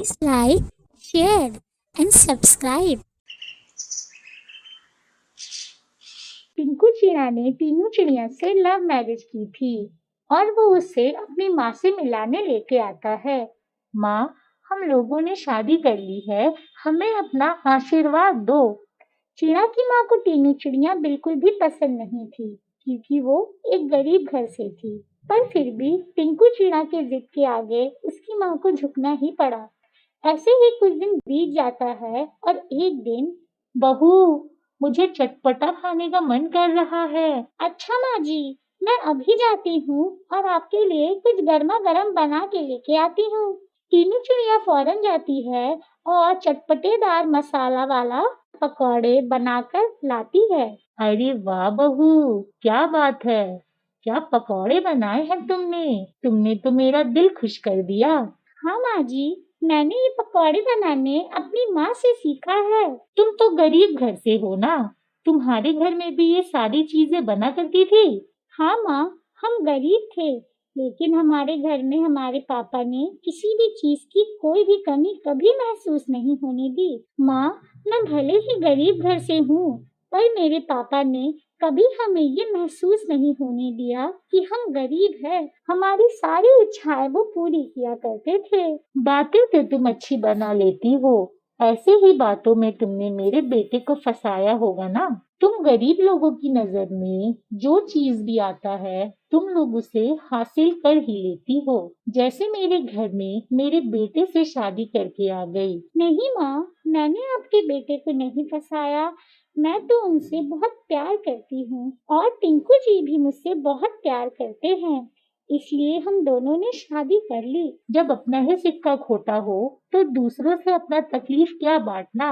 Please like, share and subscribe. Tinku चिड़िया ने तीनों चिड़िया से लव मैरिज की थी और वो उसे अपनी माँ से मिलाने लेके आता है। माँ, हम लोगों ने शादी कर ली है, हमें अपना आशीर्वाद दो। चिड़िया की माँ को तीनों चिड़िया बिल्कुल भी पसंद नहीं थी क्योंकि वो एक गरीब घर से थी, पर फिर भी टिंकू चिड़िया के जिद के आगे उसकी माँ को झुकना ही पड़ा। ऐसे ही कुछ दिन बीत जाता है और एक दिन, बहू, मुझे चटपटा खाने का मन कर रहा है। अच्छा माँ जी, मैं अभी जाती हूँ और आपके लिए कुछ गर्मा गर्म बना के लेके आती हूँ। तीनों चिड़िया फौरन जाती है और चटपटेदार मसाला वाला पकौड़े बनाकर लाती है। अरे वाह बहू, क्या बात है, क्या पकौड़े बनाए हैं तुमने? तुमने तो मेरा दिल खुश कर दिया। हाँ माँ जी, मैंने ये पकौड़े बनाने अपनी माँ से सीखा है। तुम तो गरीब घर से हो ना, तुम्हारे घर में भी ये सारी चीजें बना करती थी? हाँ माँ, हम गरीब थे, लेकिन हमारे घर में हमारे पापा ने किसी भी चीज की कोई भी कमी कभी महसूस नहीं होने दी। माँ, मैं भले ही गरीब घर से हूँ, पर मेरे पापा ने कभी हमें ये महसूस नहीं होने दिया कि हम गरीब हैं। हमारी सारी इच्छाएं वो पूरी किया करते थे। बातें तो तुम अच्छी बना लेती हो, ऐसे ही बातों में तुमने मेरे बेटे को फंसाया होगा ना। तुम गरीब लोगों की नजर में जो चीज भी आता है तुम लोग उसे हासिल कर ही लेती हो। जैसे मेरे घर में मेरे बेटे से शादी करके आ गई। नहीं माँ, मैंने आपके बेटे को नहीं फंसाया, मैं तो उनसे बहुत प्यार करती हूँ और टिंकू जी भी मुझसे बहुत प्यार करते हैं, इसलिए हम दोनों ने शादी कर ली। जब अपना ही सिक्का खोटा हो तो दूसरों से अपना तकलीफ क्या बांटना।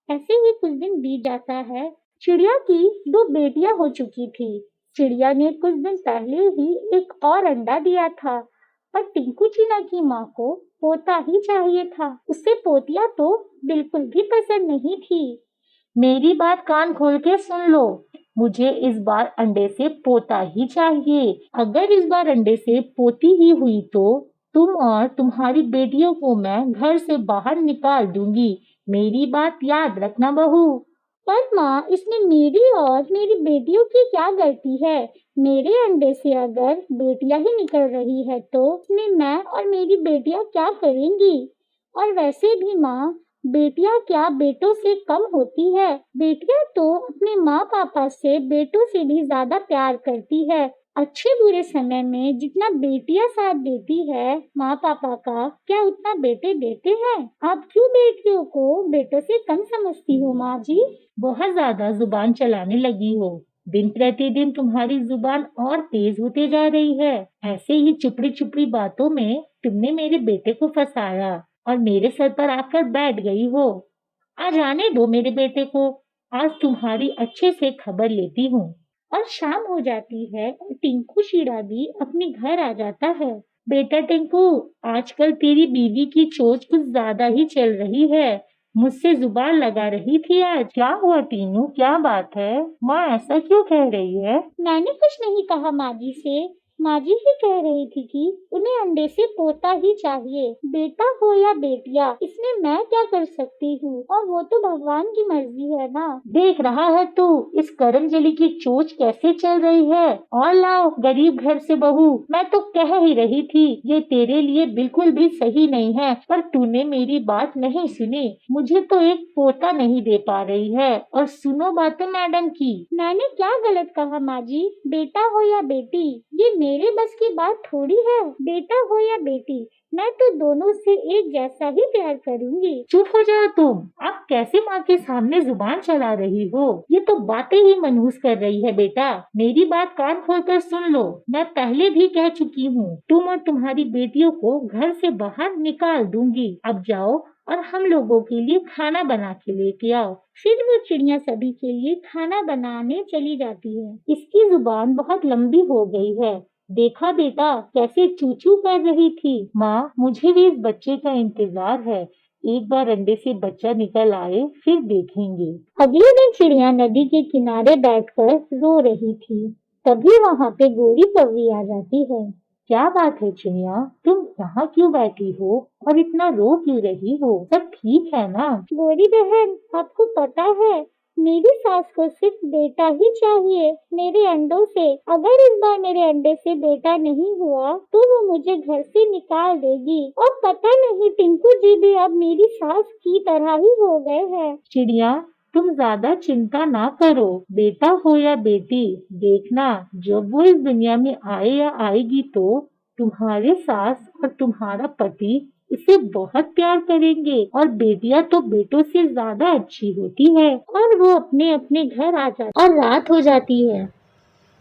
ऐसे ही कुछ दिन बीत जाता है। चिड़िया की 2 बेटियां हो चुकी थी। चिड़िया ने कुछ दिन पहले ही एक और अंडा दिया था, पर टिंकू चिड़िया की माँ को पोता ही चाहिए था। उसे पोतिया तो बिल्कुल भी पसंद नहीं थी। मेरी बात कान खोल के सुन लो, मुझे इस बार अंडे से पोता ही चाहिए। अगर इस बार अंडे से पोती ही हुई तो तुम और तुम्हारी बेटियों को मैं घर से बाहर निकाल दूंगी। मेरी बात याद रखना बहू। पर माँ, इसमें मेरी और मेरी बेटियों की क्या गलती है? मेरे अंडे से अगर बेटियां ही निकल रही है तो इसमें मैं और मेरी बेटियां क्या करेंगी? और वैसे भी माँ, बेटियां क्या बेटों से कम होती है? बेटियां तो अपने माँ पापा से बेटों से भी ज्यादा प्यार करती है। अच्छे बुरे समय में जितना बेटियां साथ देती है माँ पापा का, क्या उतना बेटे देते हैं? आप क्यों बेटियों को बेटों से कम समझती हो माँ जी? बहुत ज्यादा जुबान चलाने लगी हो। दिन प्रतिदिन तुम्हारी जुबान और तेज होते जा रही है। ऐसे ही चुपड़ी चुपड़ी बातों में तुमने मेरे बेटे को फंसाया और मेरे सर पर आकर बैठ गई हो। आज आने दो मेरे बेटे को, आज तुम्हारी अच्छे से खबर लेती हूँ। और शाम हो जाती है और टिंकू चिड़ा भी अपने घर आ जाता है। बेटा टिंकू, आजकल तेरी बीवी की चोट कुछ ज्यादा ही चल रही है, मुझसे जुबान लगा रही थी आज। क्या हुआ टीनू, क्या बात है? माँ ऐसा क्यों कह रही है? मैंने कुछ नहीं कहा माँ जी से, माँ जी ही कह रही थी कि उन्हें अंडे से पोता ही चाहिए, बेटा हो या बेटिया, इसमें मैं क्या कर सकती हूँ, और वो तो भगवान की मर्जी है ना। देख रहा है तू इस करमजली की चोच कैसे चल रही है। और लाओ गरीब घर से बहू, मैं तो कह ही रही थी ये तेरे लिए बिल्कुल भी सही नहीं है, पर तूने मेरी बात नहीं सुनी। मुझे तो एक पोता नहीं दे पा रही है। और सुनो बातें मैडम की। मैंने क्या गलत कहा माँ जी? बेटा हो या बेटी, ये मेरे बस की बात थोड़ी है। बेटा हो या बेटी, मैं तो दोनों से एक जैसा ही प्यार करूंगी। चुप हो जाओ तुम, आप कैसे माँ के सामने जुबान चला रही हो? ये तो बातें ही मनहूस कर रही है। बेटा, मेरी बात कान खोलकर सुन लो, मैं पहले भी कह चुकी हूँ, तुम और तुम्हारी बेटियों को घर से बाहर निकाल दूंगी। अब जाओ और हम लोगों के लिए खाना बना के लेके आओ। फिर वो चिड़िया सभी के लिए खाना बनाने चली जाती है। इसकी जुबान बहुत लंबी हो गई है। देखा बेटा कैसे चूचू कर रही थी। माँ, मुझे भी इस बच्चे का इंतजार है, एक बार अंडे से बच्चा निकल आए फिर देखेंगे। अगले दिन चिड़िया नदी के किनारे बैठकर रो रही थी। तभी वहाँ पे गोरी कौवी आ जाती है। क्या बात है चिड़िया, तुम यहाँ क्यों बैठी हो और इतना रो क्यों रही हो? सब ठीक है ना? गोरी बहन, आपको पता है मेरी सास को सिर्फ बेटा ही चाहिए मेरे अंडों से। अगर इस बार मेरे अंडे से बेटा नहीं हुआ तो वो मुझे घर से निकाल देगी। और पता नहीं टिंकू जी भी अब मेरी सास की तरह ही हो गए हैं। चिड़िया, तुम ज्यादा चिंता ना करो। बेटा हो या बेटी, देखना जब वो इस दुनिया में आए या आएगी तो तुम्हारे सास और तुम्हारा पति इसे बहुत प्यार करेंगे। और बेटियां तो बेटों से ज्यादा अच्छी होती है। और वो अपने अपने घर आ जाती और रात हो जाती है।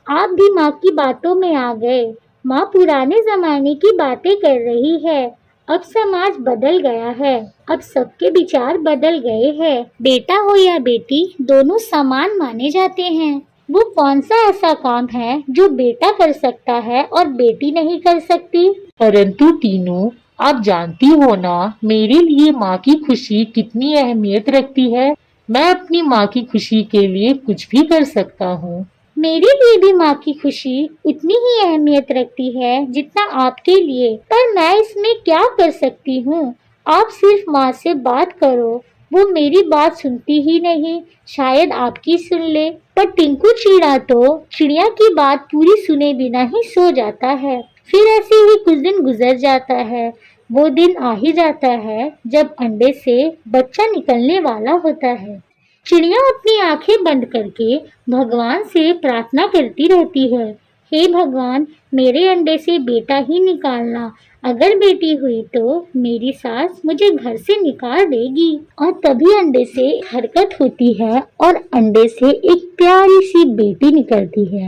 आप भी माँ की बातों में आ गए। माँ पुराने जमाने की बातें कर रही है। अब समाज बदल गया है। अब सबके विचार बदल गए हैं। बेटा हो या बेटी, दोनों समान माने जाते हैं। वो कौन सा ऐसा काम है जो बेटा कर सकता है और बेटी नहीं कर सकती? परंतु टीनू, आप जानती हो ना, मेरे लिए माँ की खुशी कितनी अहमियत रखती है। मैं अपनी माँ की खुशी के लिए कुछ भी कर सकता हूँ। मेरे लिए भी माँ की खुशी उतनी ही अहमियत रखती है जितना आपके लिए। पर मैं इसमें क्या कर सकती हूँ? आप सिर्फ माँ से बात करो, वो मेरी बात सुनती ही नहीं। शायद आपकी सुन ले। पर टिंकू चिड़ा तो चिड़िया की बात पूरी सुने बिना ही सो जाता है। फिर ऐसे ही कुछ दिन गुजर जाता है। वो दिन आ ही जाता है जब अंडे से बच्चा निकलने वाला होता है। चिड़िया अपनी आंखें बंद करके भगवान से प्रार्थना करती रहती है। हे भगवान, मेरे अंडे से बेटा ही निकालना। अगर बेटी हुई तो मेरी सास मुझे घर से निकाल देगी। और तभी अंडे से हरकत होती है और अंडे से एक प्यारी सी बेटी निकलती है।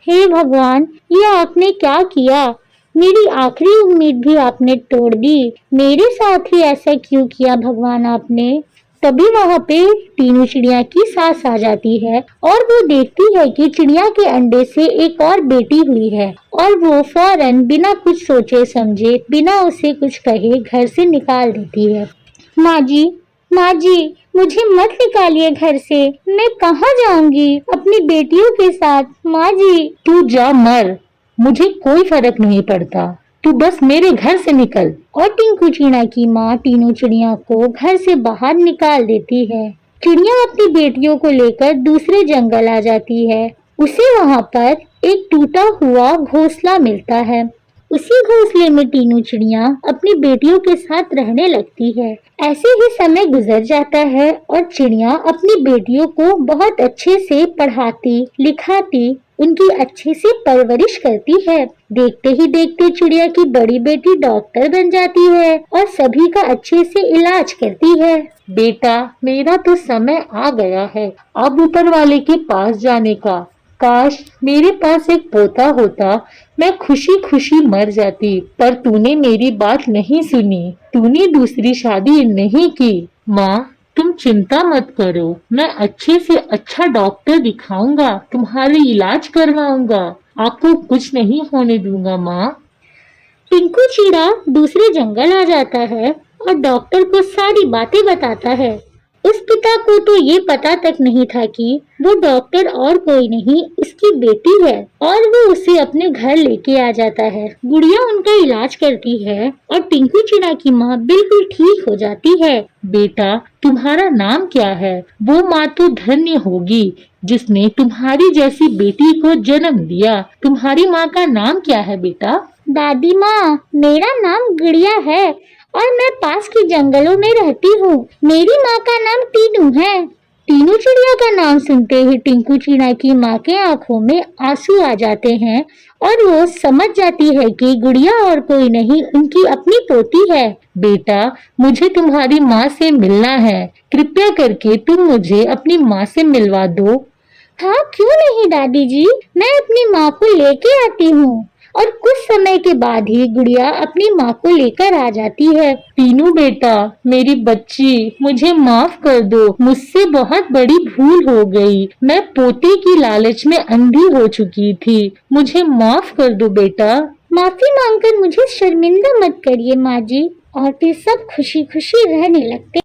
हे भगवान, ये आपने क्या किया? मेरी आखिरी उम्मीद भी आपने तोड़ दी। मेरे साथ ही ऐसा क्यों किया भगवान आपने? तभी वहाँ पे टीनू चिड़िया की सास आ जाती है और वो देखती है कि चिड़िया के अंडे से एक और बेटी हुई है। और वो फौरन बिना कुछ सोचे समझे, बिना उसे कुछ कहे घर से निकाल देती है। माँ जी, मुझे मत निकालिए घर से। मैं कहाँ जाऊंगी अपनी बेटियों के साथ? माँ जी। तू जा मर, मुझे कोई फर्क नहीं पड़ता। तू बस मेरे घर से निकल। और टिंकू चिड़िया की माँ टीनू चिड़िया को घर से बाहर निकाल देती है। चिड़िया अपनी बेटियों को लेकर दूसरे जंगल आ जाती है। उसे वहाँ पर एक टूटा हुआ घोंसला मिलता है। उसी घोंसले में टीनू चिड़िया अपनी बेटियों के साथ रहने लगती है। ऐसे ही समय गुजर जाता है और चिड़िया अपनी बेटियों को बहुत अच्छे से पढ़ाती लिखाती, उनकी अच्छे से परवरिश करती है। देखते ही देखते चिड़िया की बड़ी बेटी डॉक्टर बन जाती है और सभी का अच्छे से इलाज करती है। बेटा, मेरा तो समय आ गया है अब ऊपर वाले के पास जाने का। काश मेरे पास एक पोता होता, मैं खुशी खुशी मर जाती। पर तूने मेरी बात नहीं सुनी, तूने दूसरी शादी नहीं की। माँ, तुम चिंता मत करो, मैं अच्छे से अच्छा डॉक्टर दिखाऊंगा, तुम्हारे इलाज करवाऊंगा, आपको कुछ नहीं होने दूंगा माँ। टिंकू चिड़ा दूसरे जंगल आ जाता है और डॉक्टर को सारी बातें बताता है। उस पिता को तो ये पता तक नहीं था कि वो डॉक्टर और कोई नहीं, उसकी बेटी है। और वो उसे अपने घर लेके आ जाता है। गुड़िया उनका इलाज करती है और टिंकू चिड़ा की माँ बिल्कुल ठीक हो जाती है। बेटा, तुम्हारा नाम क्या है? वो माँ तो धन्य होगी जिसने तुम्हारी जैसी बेटी को जन्म दिया। तुम्हारी माँ का नाम क्या है बेटा? दादी माँ, मेरा नाम गुड़िया है और मैं पास के जंगलों में रहती हूँ। मेरी माँ का नाम टीनू है। टीनू चिड़िया का नाम सुनते ही टिंकू चिड़ा की माँ के आंखों में आंसू आ जाते हैं और वो समझ जाती है कि गुड़िया और कोई नहीं, उनकी अपनी पोती है। बेटा, मुझे तुम्हारी माँ से मिलना है। कृपया करके तुम मुझे अपनी माँ से मिलवा दो। हाँ, क्यों नहीं दादी जी, मैं अपनी माँ को लेके आती हूँ। और कुछ समय के बाद ही गुड़िया अपनी माँ को लेकर आ जाती है। टीनू बेटा, मेरी बच्ची, मुझे माफ कर दो, मुझसे बहुत बड़ी भूल हो गई। मैं पोते की लालच में अंधी हो चुकी थी, मुझे माफ कर दो बेटा। माफी मांगकर मुझे शर्मिंदा मत करिए माँ जी। और फिर सब खुशी खुशी रहने लगते।